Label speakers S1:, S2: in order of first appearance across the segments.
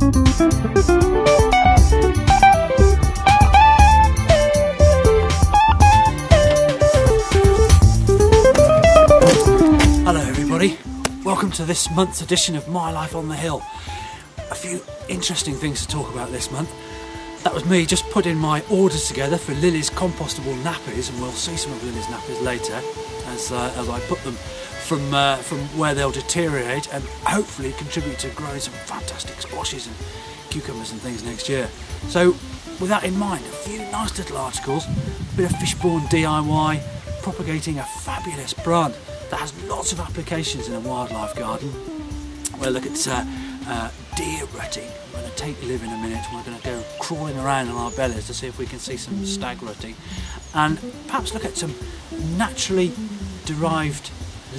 S1: Hello everybody, welcome to this month's edition of My Life on the Hill. A few interesting things to talk about this month. That was me just putting my orders together for Lily's compostable nappies, and we'll see some of Lily's nappies later as I put them from where they'll deteriorate and hopefully contribute to growing some fantastic squashes and cucumbers and things next year. So with that in mind, a few nice little articles, a bit of Fishbourne DIY, propagating a fabulous plant that has lots of applications in a wildlife garden. We'll look at deer rutting. We're going to take Liv in a minute. We're going to go crawling around on our bellies to see if we can see some stag rutting, and perhaps look at some naturally derived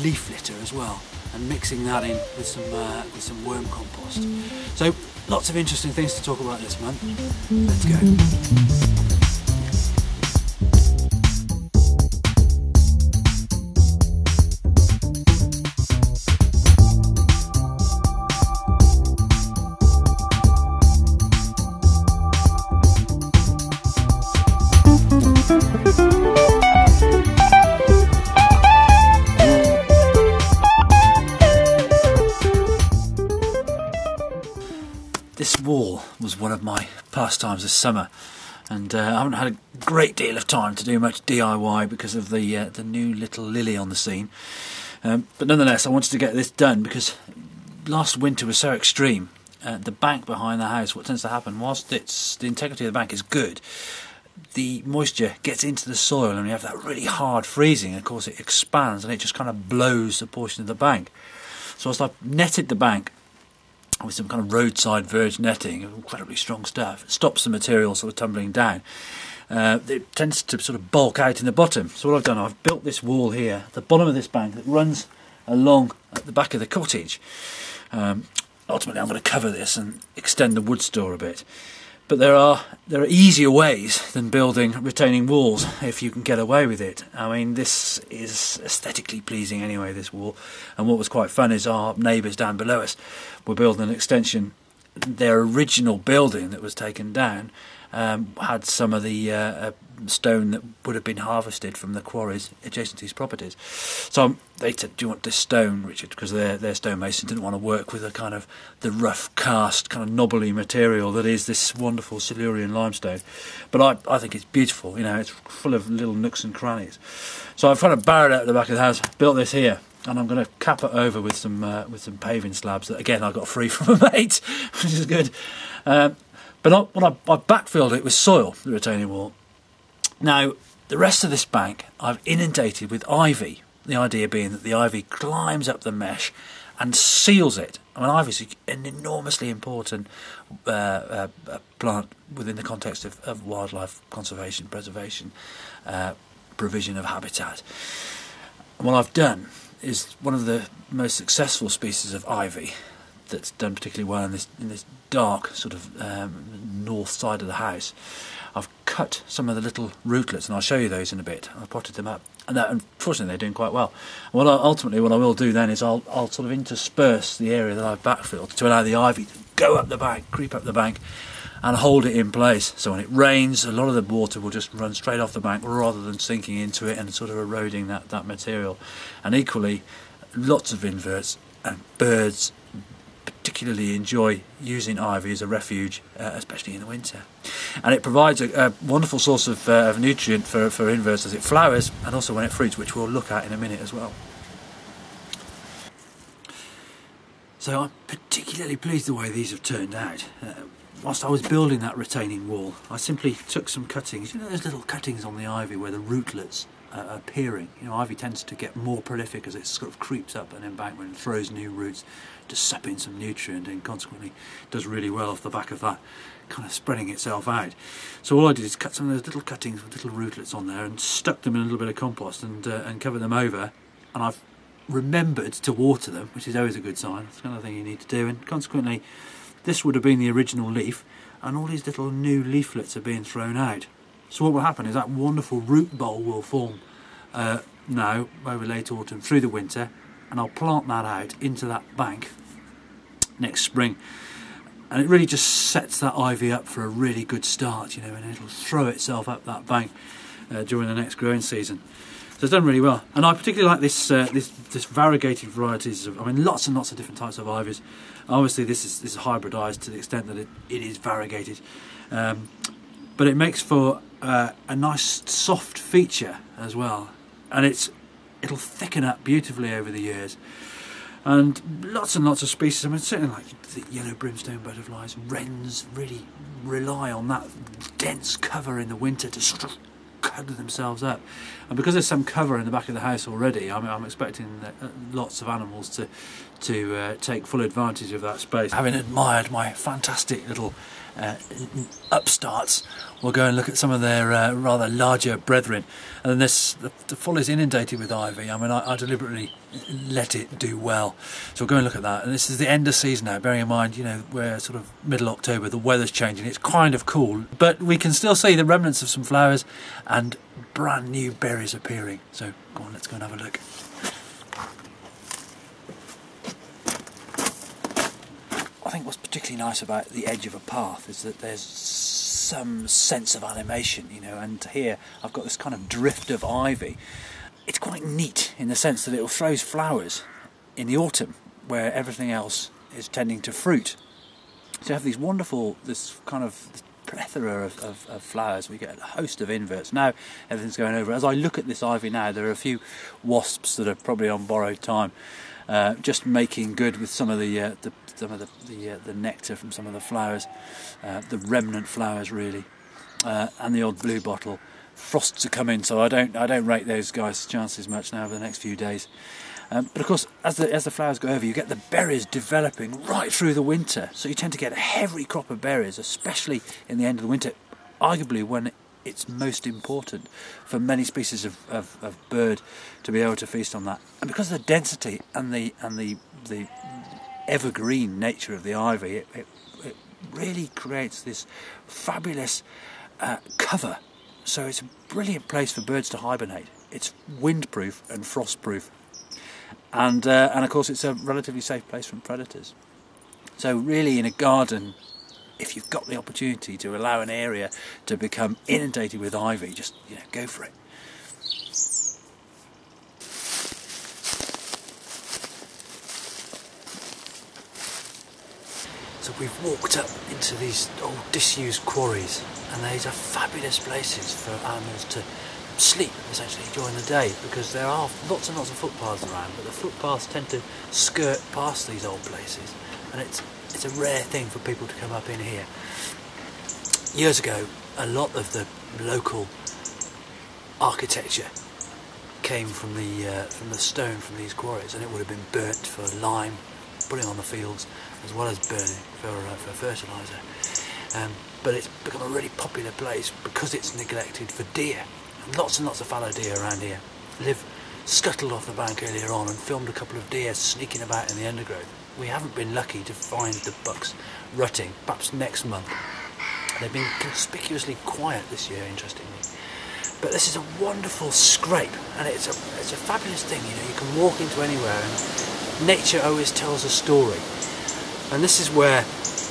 S1: leaf litter as well, and mixing that in with some worm compost. So lots of interesting things to talk about this month. Let's go. This wall was one of my pastimes this summer, and I haven't had a great deal of time to do much DIY because of the new little Lily on the scene. But nonetheless, I wanted to get this done because last winter was so extreme. The bank behind the house, what tends to happen, whilst the integrity of the bank is good, the moisture gets into the soil and you have that really hard freezing, and of course it expands and it just kind of blows a portion of the bank. So as I netted the bank with some kind of roadside verge netting, incredibly strong stuff, it stops the material sort of tumbling down. It tends to sort of bulk out in the bottom. So what I've done, I've built this wall here at the bottom of this bank that runs along at the back of the cottage. Ultimately I'm going to cover this and extend the wood store a bit. But there are easier ways than building retaining walls if you can get away with it. I mean, this is aesthetically pleasing anyway, this wall. And what was quite fun is our neighbours down below us were building an extension. Their original building that was taken down had some of the stone that would have been harvested from the quarries adjacent to these properties. So they said, "Do you want this stone, Richard?" Because their stonemason didn't want to work with the rough cast kind of knobbly material that is this wonderful Silurian limestone. But I think it's beautiful. You know, it's full of little nooks and crannies. So I've kind of barrowed out the back of the house, built this here, and I'm going to cap it over with some paving slabs that again I got free from a mate, which is good. But when I backfilled it with soil, the retaining wall. Now, the rest of this bank I've inundated with ivy, the idea being that the ivy climbs up the mesh and seals it. I mean, ivy is an enormously important plant within the context of wildlife conservation, preservation, provision of habitat. And what I've done is one of the most successful species of ivy that's done particularly well in this dark sort of north side of the house. I've cut some of the little rootlets, and I'll show you those in a bit. I've potted them up, and unfortunately they're doing quite well. And ultimately what I will do then is I'll sort of intersperse the area that I've backfilled to allow the ivy to go up the bank, creep up the bank, and hold it in place. So when it rains, a lot of the water will just run straight off the bank rather than sinking into it and sort of eroding that material. And equally, lots of inverts and birds particularly enjoy using ivy as a refuge, especially in the winter. And it provides a wonderful source of nutrient for inverts as it flowers, and also when it fruits, which we'll look at in a minute as well. So I'm particularly pleased the way these have turned out. Whilst I was building that retaining wall, I simply took some cuttings. You know those little cuttings on the ivy where the rootlets are appearing? You know, ivy tends to get more prolific as it sort of creeps up an embankment and throws new roots to sup in some nutrient, and consequently does really well off the back of that kind of spreading itself out. So all I did is cut some of those little cuttings with little rootlets on there and stuck them in a little bit of compost and covered them over, and I've remembered to water them, which is always a good sign. It's the kind of thing you need to do, and consequently this would have been the original leaf, and all these little new leaflets are being thrown out. So what will happen is that wonderful root bowl will form now over late autumn through the winter, and I'll plant that out into that bank next spring. and it really just sets that ivy up for a really good start, you know, and it'll throw itself up that bank during the next growing season. So it's done really well, and I particularly like this variegated varieties of, I mean, lots and lots of different types of ivies. Obviously this is hybridised to the extent that it is variegated, but it makes for a nice soft feature as well, and it'll thicken up beautifully over the years. And lots and lots of species, I mean, certainly like the yellow brimstone butterflies, wrens really rely on that dense cover in the winter to cover themselves up. And because there's some cover in the back of the house already, I'm expecting lots of animals to take full advantage of that space. Having admired my fantastic little upstarts, we'll go and look at some of their rather larger brethren. And then the full is inundated with ivy. I mean, I deliberately let it do well. So we'll go and look at that. And this is the end of season now, bearing in mind, you know, we're sort of middle October, the weather's changing, it's kind of cool, but we can still see the remnants of some flowers and brand new berries appearing. So go on, let's go and have a look. I think what's particularly nice about the edge of a path is that there's some sense of animation, you know, and here I've got this kind of drift of ivy. It's quite neat in the sense that it will throw flowers in the autumn where everything else is tending to fruit. So you have these wonderful, this kind of plethora of flowers. We get a host of inverts. Now everything's going over. As I look at this ivy now, there are a few wasps that are probably on borrowed time, just making good with some of the nectar from some of the flowers, the remnant flowers really, and the odd blue bottle. Frosts are coming, so I don't rate those guys' chances much now over the next few days. But of course, as the flowers go over, you get the berries developing right through the winter. So you tend to get a heavy crop of berries, especially in the end of the winter, arguably when it's most important for many species of bird to be able to feast on that. And because of the density and the evergreen nature of the ivy, it really creates this fabulous cover. So it's a brilliant place for birds to hibernate. It's windproof and frostproof, and of course it's a relatively safe place from predators. So really, in a garden, if you've got the opportunity to allow an area to become inundated with ivy, just, you know, go for it. So we've walked up into these old disused quarries, and these are fabulous places for animals to sleep essentially during the day, because there are lots and lots of footpaths around, but the footpaths tend to skirt past these old places, and it's a rare thing for people to come up in here. Years ago, a lot of the local architecture came from the stone from these quarries, and it would have been burnt for lime, putting on the fields, as well as burning for fertiliser. But it's become a really popular place because it's neglected for deer. And lots of fallow deer around here. Liv scuttled off the bank earlier on and filmed a couple of deer sneaking about in the undergrowth. We haven't been lucky to find the bucks rutting. Perhaps next month. They've been conspicuously quiet this year, interestingly. But this is a wonderful scrape, and it's a fabulous thing. You know, you can walk into anywhere, and nature always tells a story. And this is where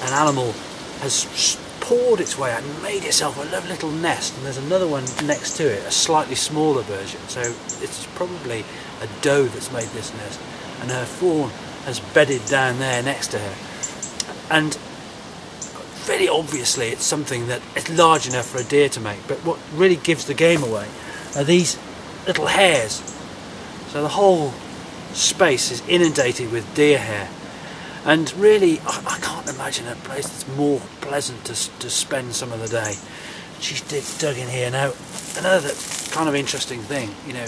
S1: an animal has poured its way out and made itself a lovely little nest, and there's another one next to it, a slightly smaller version. So it's probably a doe that's made this nest, and her fawn has bedded down there next to her. And very obviously it's something that is large enough for a deer to make, but what really gives the game away are these little hairs. So the whole space is inundated with deer hair. And really, I can't imagine a place that's more pleasant to spend some of the day. She's dug in here. Now, another kind of interesting thing, you know,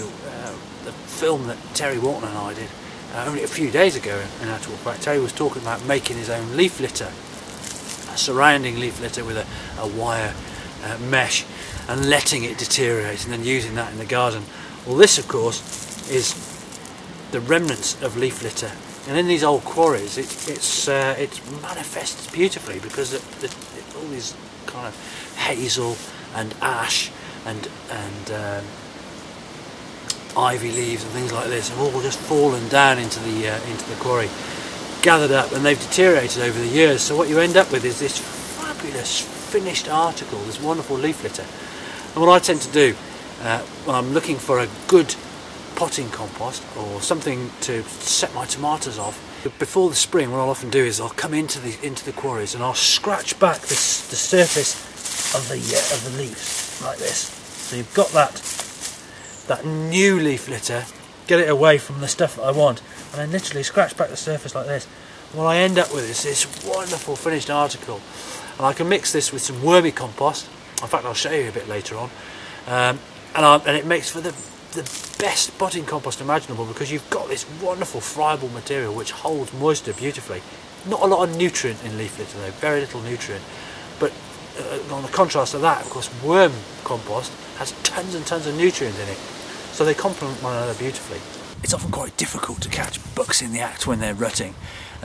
S1: the film that Terry Walton and I did only a few days ago, in actual fact, Terry was talking about making his own leaf litter, a surrounding leaf litter with a wire mesh, and letting it deteriorate and then using that in the garden. Well, this, of course, is the remnants of leaf litter. And in these old quarries, it manifests beautifully, because all these kind of hazel and ash and ivy leaves and things like this have all just fallen down into the quarry, gathered up and they've deteriorated over the years. So what you end up with is this fabulous finished article, this wonderful leaf litter. And what I tend to do when I'm looking for a good potting compost or something to set my tomatoes off, before the spring, what I'll often do is I'll come into the quarries and I'll scratch back the surface of the leaves like this. So you've got that new leaf litter, get it away from the stuff that I want, and then literally scratch back the surface like this. And what I end up with is this wonderful finished article, and I can mix this with some wormy compost. In fact, I'll show you a bit later on, and it makes for the best potting compost imaginable, because you've got this wonderful friable material which holds moisture beautifully. Not a lot of nutrient in leaf litter though, very little nutrient, but on the contrast of that, of course, worm compost has tons and tons of nutrients in it, so they complement one another beautifully. It's often quite difficult to catch bucks in the act when they're rutting.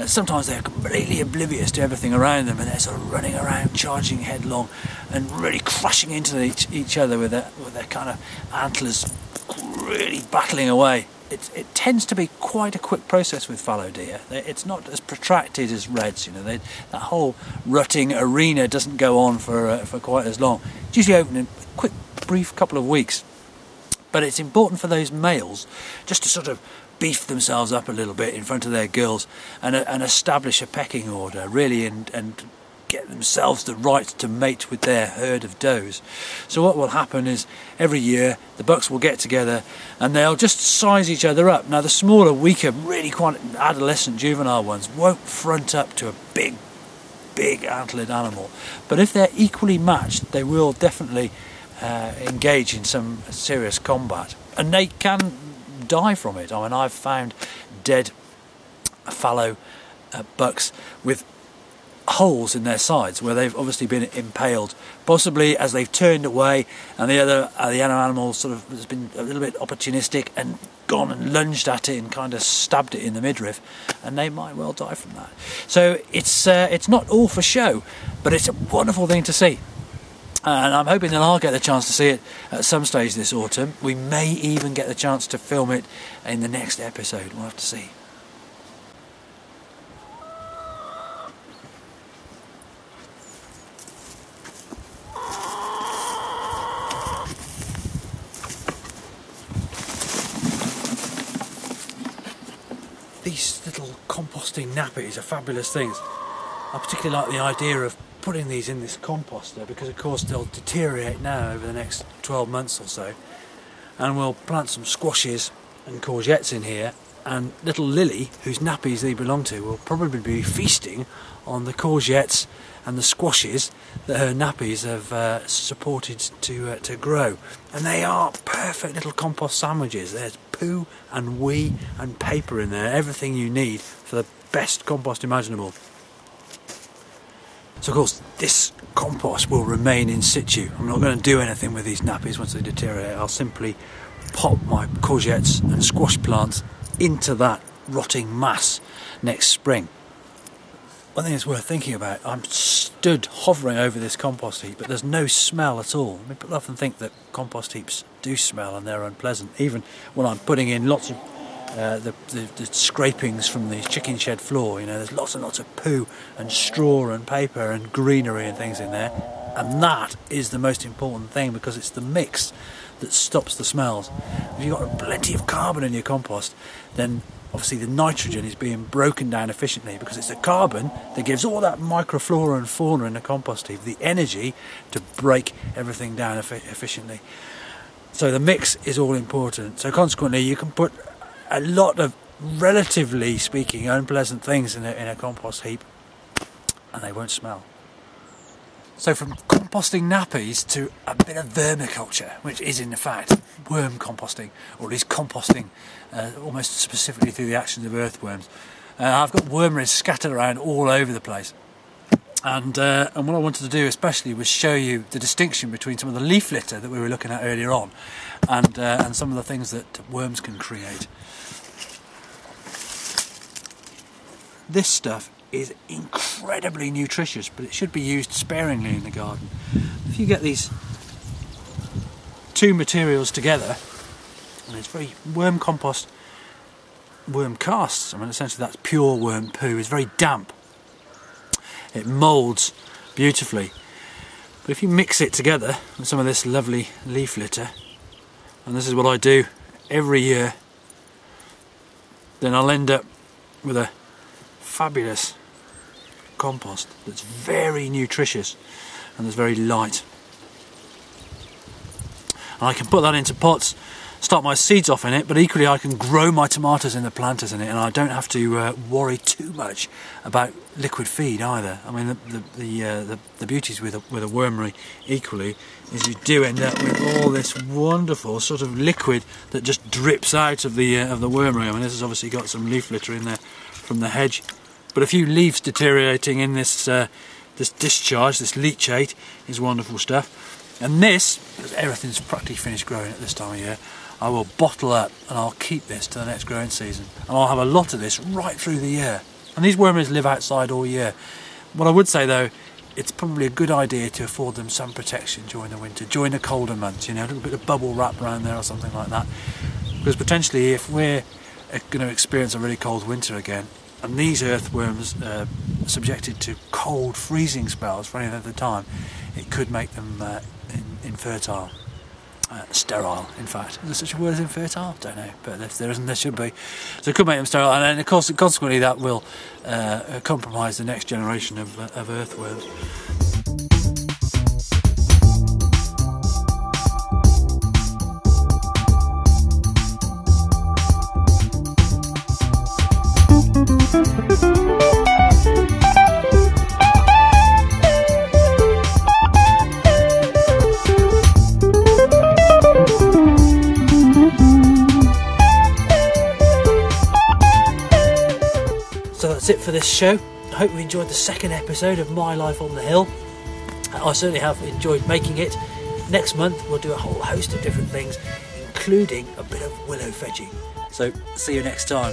S1: Sometimes they're completely oblivious to everything around them, and they're sort of running around, charging headlong, and really crashing into each other with their kind of antlers really battling away. It tends to be quite a quick process with fallow deer. It's not as protracted as reds. You know, that whole rutting arena doesn't go on for quite as long. It's usually over in a quick, brief couple of weeks. But it's important for those males just to sort of beef themselves up a little bit in front of their girls and establish a pecking order, really, and get themselves the right to mate with their herd of does. So what will happen is every year the bucks will get together and they'll just size each other up. Now the smaller, weaker, really quite adolescent juvenile ones won't front up to a big antlered animal, but if they're equally matched, they will definitely engage in some serious combat, and they can die from it. I mean, I've found dead fallow bucks with holes in their sides where they've obviously been impaled, possibly as they've turned away, and the other animal sort of has been a little bit opportunistic and gone and lunged at it and kind of stabbed it in the midriff, and they might well die from that. So it's not all for show, but it's a wonderful thing to see. And I'm hoping that I'll get the chance to see it at some stage this autumn. We may even get the chance to film it in the next episode. We'll have to see. These little composting nappies are fabulous things. I particularly like the idea of putting these in this composter, because of course they'll deteriorate now over the next 12 months or so, and we'll plant some squashes and courgettes in here, and little Lily, whose nappies they belong to, will probably be feasting on the courgettes and the squashes that her nappies have supported to grow. And they are perfect little compost sandwiches. There's poo and wee and paper in there, everything you need for the best compost imaginable. So of course this compost will remain in situ. I'm not going to do anything with these nappies once they deteriorate. I'll simply pop my courgettes and squash plants into that rotting mass next spring. One thing that's worth thinking about, I'm stood hovering over this compost heap, but there's no smell at all. I mean, people often think that compost heaps do smell and they're unpleasant, even when I'm putting in lots of the scrapings from the chicken shed floor. You know, there's lots and lots of poo and straw and paper and greenery and things in there, and that is the most important thing, because it's the mix that stops the smells. If you've got plenty of carbon in your compost, then obviously the nitrogen is being broken down efficiently, because it's the carbon that gives all that microflora and fauna in the compost heap the energy to break everything down efficiently. So the mix is all important. So consequently you can put a lot of, relatively speaking, unpleasant things in a compost heap and they won't smell. So from composting nappies to a bit of vermiculture, which is in fact worm composting, or at least composting almost specifically through the actions of earthworms. I've got wormeries scattered around all over the place, and what I wanted to do especially was show you the distinction between some of the leaf litter that we were looking at earlier on and some of the things that worms can create. This stuff is incredibly nutritious, but it should be used sparingly in the garden. If you get these two materials together, and it's very worm compost worm casts. I mean, essentially that's pure worm poo. It's very damp. It moulds beautifully. But if you mix it together with some of this lovely leaf litter, and this is what I do every year, then I'll end up with a fabulous compost that's very nutritious and that's very light. And I can put that into pots, start my seeds off in it, but equally I can grow my tomatoes in the planters in it, and I don't have to worry too much about liquid feed either. I mean, the beauties with a wormery equally is you do end up with all this wonderful sort of liquid that just drips out of the wormery. I mean, this has obviously got some leaf litter in there from the hedge, but a few leaves deteriorating in this this discharge, this leachate, is wonderful stuff. And this, because everything's practically finished growing at this time of year, I will bottle up and I'll keep this to the next growing season. And I'll have a lot of this right through the year. And these wormeries live outside all year. What I would say though, it's probably a good idea to afford them some protection during the winter, during the colder months, you know, a little bit of bubble wrap around there or something like that. Because potentially if we're going to experience a really cold winter again, and these earthworms are subjected to cold freezing spells for any length of time, it could make them infertile, sterile in fact. Is there such a word as infertile? Don't know, but if there isn't, there should be. So it could make them sterile, and then of course consequently that will compromise the next generation of earthworms. So that's it for this show. I hope you enjoyed the second episode of My Life on the Hill. I certainly have enjoyed making it. Next month we'll do a whole host of different things, including a bit of willow fedging. So see you next time.